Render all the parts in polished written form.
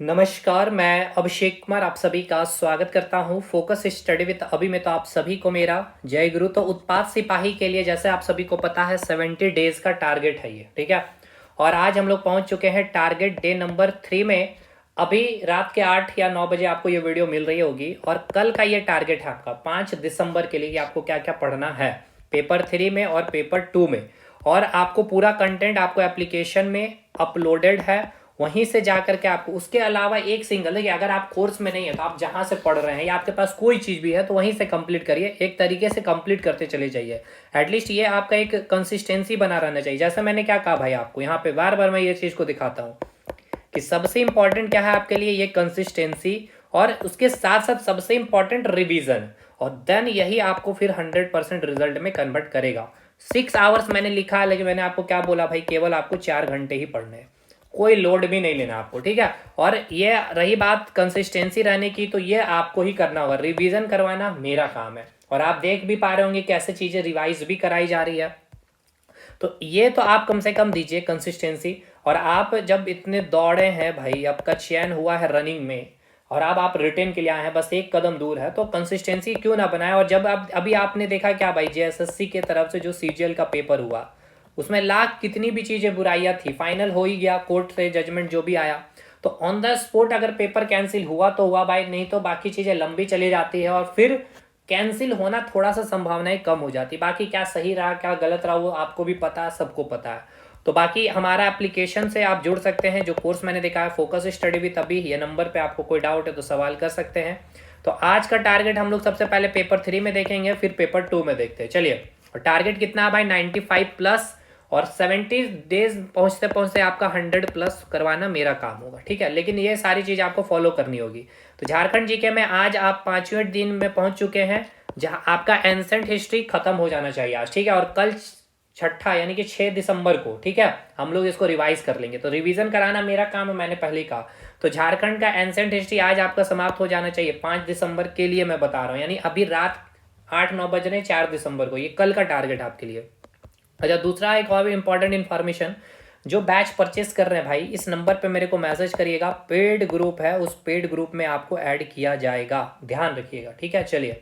नमस्कार, मैं अभिषेक कुमार आप सभी का स्वागत करता हूं फोकस स्टडी विद अभी में। तो आप सभी को मेरा जय गुरु। तो उत्पाद सिपाही के लिए जैसे आप सभी को पता है 70 डेज का टारगेट है ये, ठीक है। और आज हम लोग पहुंच चुके हैं टारगेट डे नंबर 3 में। अभी रात के 8 या 9 बजे आपको ये वीडियो मिल रही होगी और कल का ये टारगेट है आपका 5 दिसंबर के लिए कि आपको क्या क्या पढ़ना है पेपर 3 में और पेपर 2 में। और आपको पूरा कंटेंट आपको एप्लीकेशन में अपलोडेड है, वहीं से जाकर के आपको उसके अलावा एक सिंगल है कि अगर आप कोर्स में नहीं है तो आप जहां से पढ़ रहे हैं या आपके पास कोई चीज़ भी है तो वहीं से कंप्लीट करिए, एक तरीके से कंप्लीट करते चले जाइए। एटलीस्ट ये आपका एक कंसिस्टेंसी बना रहना चाहिए। जैसे मैंने क्या कहा भाई, आपको यहाँ पे बार बार मैं ये चीज़ को दिखाता हूँ कि सबसे इंपॉर्टेंट क्या है आपके लिए, ये कंसिस्टेंसी, और उसके साथ साथ सबसे इंपॉर्टेंट रिवीजन। और देन यही आपको फिर 100% रिजल्ट में कन्वर्ट करेगा। 6 आवर्स मैंने लिखा है, लेकिन मैंने आपको क्या बोला भाई, केवल आपको 4 घंटे ही पढ़ने हैं, कोई लोड भी नहीं लेना आपको, ठीक है। और ये रही बात कंसिस्टेंसी रहने की, तो ये आपको ही करना होगा, रिवीजन करवाना मेरा काम है। और आप देख भी पा रहे होंगे कैसे चीज़ें रिवाइज भी कराई जा रही है। तो ये तो आप कम से कम दीजिए कंसिस्टेंसी। और आप जब इतने दौड़े हैं भाई, आपका चयन हुआ है रनिंग में और अब आप रिटेन के लिए आए हैं, बस एक कदम दूर है, तो कंसिस्टेंसी क्यों ना बनाए। और जब आप अभी आपने देखा क्या भाई, जेएसएससी के तरफ से जो सीजीएल का पेपर हुआ उसमें लाख कितनी भी चीज़ें बुराइयां थी, फाइनल हो ही गया, कोर्ट से जजमेंट जो भी आया। तो ऑन द स्पॉट अगर पेपर कैंसिल हुआ तो हुआ भाई, नहीं तो बाकी चीज़ें लंबी चली जाती है और फिर कैंसिल होना थोड़ा सा संभावनाएं कम हो जाती। बाकी क्या सही रहा क्या गलत रहा वो आपको भी पता है, सबको पता है। तो बाकी हमारा एप्लीकेशन से आप जुड़ सकते हैं, जो कोर्स मैंने देखा है फोकस स्टडी विद अभी, ये नंबर पे आपको कोई डाउट है तो सवाल कर सकते हैं। तो आज का टारगेट हम लोग सबसे पहले पेपर 3 में देखेंगे, फिर पेपर 2 में देखते हैं। चलिए, और टारगेट कितना है भाई, 95 प्लस, और 70 डेज पहुंचते पहुंचते आपका 100 प्लस करवाना मेरा काम होगा, ठीक है। लेकिन ये सारी चीज़ आपको फॉलो करनी होगी। तो झारखंड जीके में आज आप 5वें दिन में पहुंच चुके हैं, जहां आपका एंसेंट हिस्ट्री खत्म हो जाना चाहिए आज, ठीक है। और कल छठा यानी कि 6 दिसंबर को, ठीक है, हम लोग इसको रिवाइज कर लेंगे। तो रिवीजन कराना मेरा काम है, मैंने पहले ही कहा। तो झारखंड का एंसेंट हिस्ट्री आज आपका समाप्त हो जाना चाहिए 5 दिसंबर के लिए मैं बता रहा हूँ, यानी अभी रात 8-9 बज रहे 4 दिसंबर को, ये कल का टारगेट आपके लिए। अच्छा, दूसरा एक और भी इंपॉर्टेंट इन्फॉर्मेशन, जो बैच परचेस कर रहे हैं भाई, इस नंबर पे मेरे को मैसेज करिएगा, पेड ग्रुप है, उस पेड ग्रुप में आपको ऐड किया जाएगा, ध्यान रखिएगा, ठीक है। चलिए,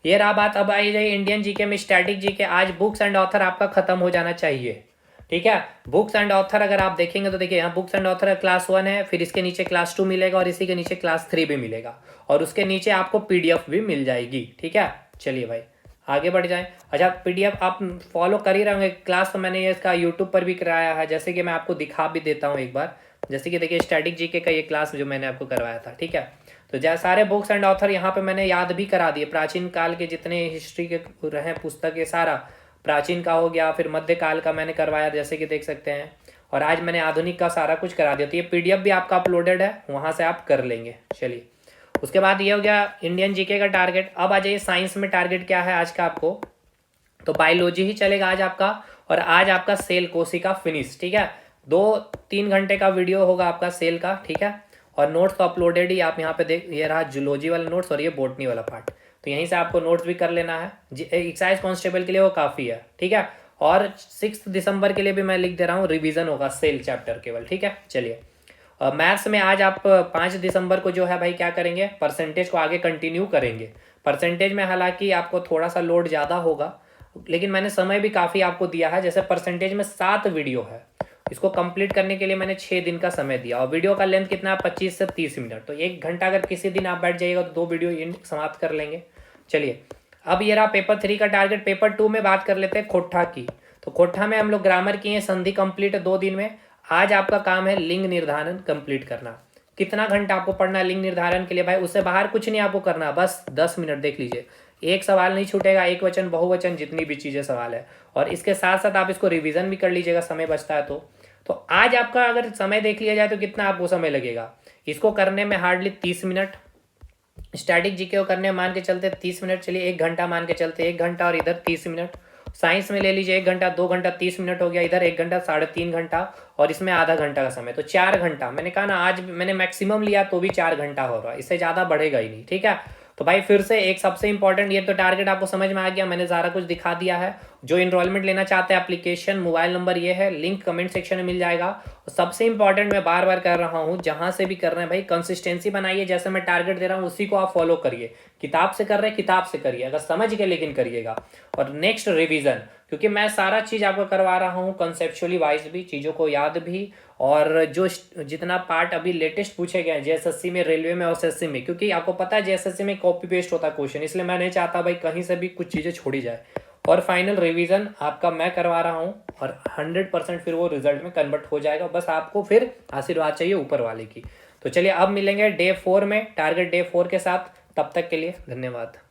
ये रहा बात। अब आई जाए इंडियन जीके में स्टैटिक जीके। आज बुक्स एंड ऑथर आपका खत्म हो जाना चाहिए, ठीक है। बुक्स एंड ऑथर अगर आप देखेंगे तो देखिए, यहाँ बुक्स एंड ऑथर क्लास 1 है, फिर इसके नीचे क्लास 2 मिलेगा और इसी के नीचे क्लास 3 भी मिलेगा, और उसके नीचे आपको पीडीएफ भी मिल जाएगी, ठीक है। चलिए भाई, आगे बढ़ जाएं। अच्छा, पीडीएफ आप फॉलो कर ही रहे होंगे। क्लास तो मैंने ये इसका यूट्यूब पर भी कराया है, जैसे कि मैं आपको दिखा भी देता हूँ एक बार। जैसे कि देखिए, स्टैटिक जीके का ये क्लास जो मैंने आपको करवाया था, ठीक है। तो जैसे सारे बुक्स एंड ऑथर यहाँ पे मैंने याद भी करा दिए, प्राचीन काल के जितने हिस्ट्री के रहे पुस्तक, ये सारा प्राचीन का हो गया, फिर मध्यकाल का मैंने करवाया, जैसे कि देख सकते हैं। और आज मैंने आधुनिक का सारा कुछ करा दिया। तो ये पीडीएफ भी आपका अपलोडेड है, वहाँ से आप कर लेंगे। चलिए, उसके बाद ये हो गया इंडियन जीके का टारगेट। अब आ जाइए साइंस में, टारगेट क्या है आज का आपको। तो बायोलॉजी ही चलेगा आज आपका, और आज आपका सेल कोशिका फिनिश, ठीक है। 2-3 घंटे का वीडियो होगा आपका सेल का, ठीक है। और नोट्स तो अपलोडेड ही, आप यहाँ पे देख, ये रहा जूलॉजी वाला नोट्स और ये बोटनी वाला पार्ट। तो यहीं से आपको नोट्स भी कर लेना है, एक्साइज कांस्टेबल के लिए वो काफ़ी है, ठीक है। और 6 दिसंबर के लिए भी मैं लिख दे रहा हूँ, रिवीजन होगा सेल चैप्टर केवल, ठीक है। चलिए, मैथ्स में आज आप 5 दिसंबर को जो है भाई क्या करेंगे, परसेंटेज को आगे कंटिन्यू करेंगे। परसेंटेज में हालांकि आपको थोड़ा सा लोड ज़्यादा होगा, लेकिन मैंने समय भी काफ़ी आपको दिया है। जैसे परसेंटेज में 7 वीडियो है, इसको कंप्लीट करने के लिए मैंने 6 दिन का समय दिया, और वीडियो का लेंथ कितना है, 25 से 30 मिनट। तो 1 घंटा अगर किसी दिन आप बैठ जाइएगा तो 2 वीडियो समाप्त कर लेंगे। चलिए, अब ये रहा पेपर 3 का टारगेट। पेपर 2 में बात कर लेते हैं खोट्ठा की। तो खोट्ठा में हम लोग ग्रामर किए, संधि कंप्लीट है 2 दिन में। आज आपका काम है लिंग निर्धारण कंप्लीट करना। कितना घंटा आपको पढ़ना है लिंग निर्धारण के लिए भाई, उससे बाहर कुछ नहीं आपको करना, बस 10 मिनट देख लीजिए। एक सवाल नहीं छूटेगा, एक वचन बहुवचन जितनी भी चीज़ें सवाल है, और इसके साथ साथ आप इसको रिवीजन भी कर लीजिएगा, समय बचता है तो आज आपका अगर समय देख लिया जाए तो कितना आपको समय लगेगा इसको करने में, हार्डली 30 मिनट। स्टैटिक जीके को करने मान के चलते 30 मिनट, चलिए 1 घंटा मान के चलते, 1 घंटा और इधर 30 मिनट। साइंस में ले लीजिए 1 घंटा, 2 घंटा 30 मिनट हो गया, इधर 1 घंटा 3.5 घंटा, और इसमें आधा घंटा का समय, तो 4 घंटा। मैंने कहा ना, आज मैंने मैक्सिमम लिया तो भी 4 घंटा हो रहा है, इससे ज़्यादा बढ़ेगा ही नहीं, ठीक है। तो भाई फिर से एक सबसे इंपॉर्टेंट, ये तो टारगेट आपको समझ में आ गया, मैंने सारा कुछ दिखा दिया है। जो इनरोलमेंट लेना चाहते हैं, एप्लीकेशन, मोबाइल नंबर ये है, लिंक कमेंट सेक्शन में मिल जाएगा। और सबसे इंपॉर्टेंट मैं बार बार कर रहा हूँ, जहां से भी कर रहे हैं भाई कंसिस्टेंसी बनाइए, जैसे मैं टारगेट दे रहा हूँ उसी को आप फॉलो करिए। किताब से कर रहे हैं, किताब से करिए, अगर समझ के लेकिन करिएगा। और नेक्स्ट रिवीजन, क्योंकि मैं सारा चीज़ आपको करवा रहा हूँ कंसेप्चुअली वाइज भी, चीज़ों को याद भी, और जो जितना पार्ट अभी लेटेस्ट पूछे गए हैं जेएसएससी में, रेलवे में और एसएससी में, क्योंकि आपको पता है जेएसएससी में कॉपी पेस्ट होता है क्वेश्चन, इसलिए मैं नहीं चाहता भाई कहीं से भी कुछ चीज़ें छोड़ी जाए। और फाइनल रिवीजन आपका मैं करवा रहा हूँ, और 100% फिर वो रिजल्ट में कन्वर्ट हो जाएगा। बस आपको फिर आशीर्वाद चाहिए ऊपर वाले की। तो चलिए अब मिलेंगे डे 4 में, टारगेट डे 4 के साथ। तब तक के लिए धन्यवाद।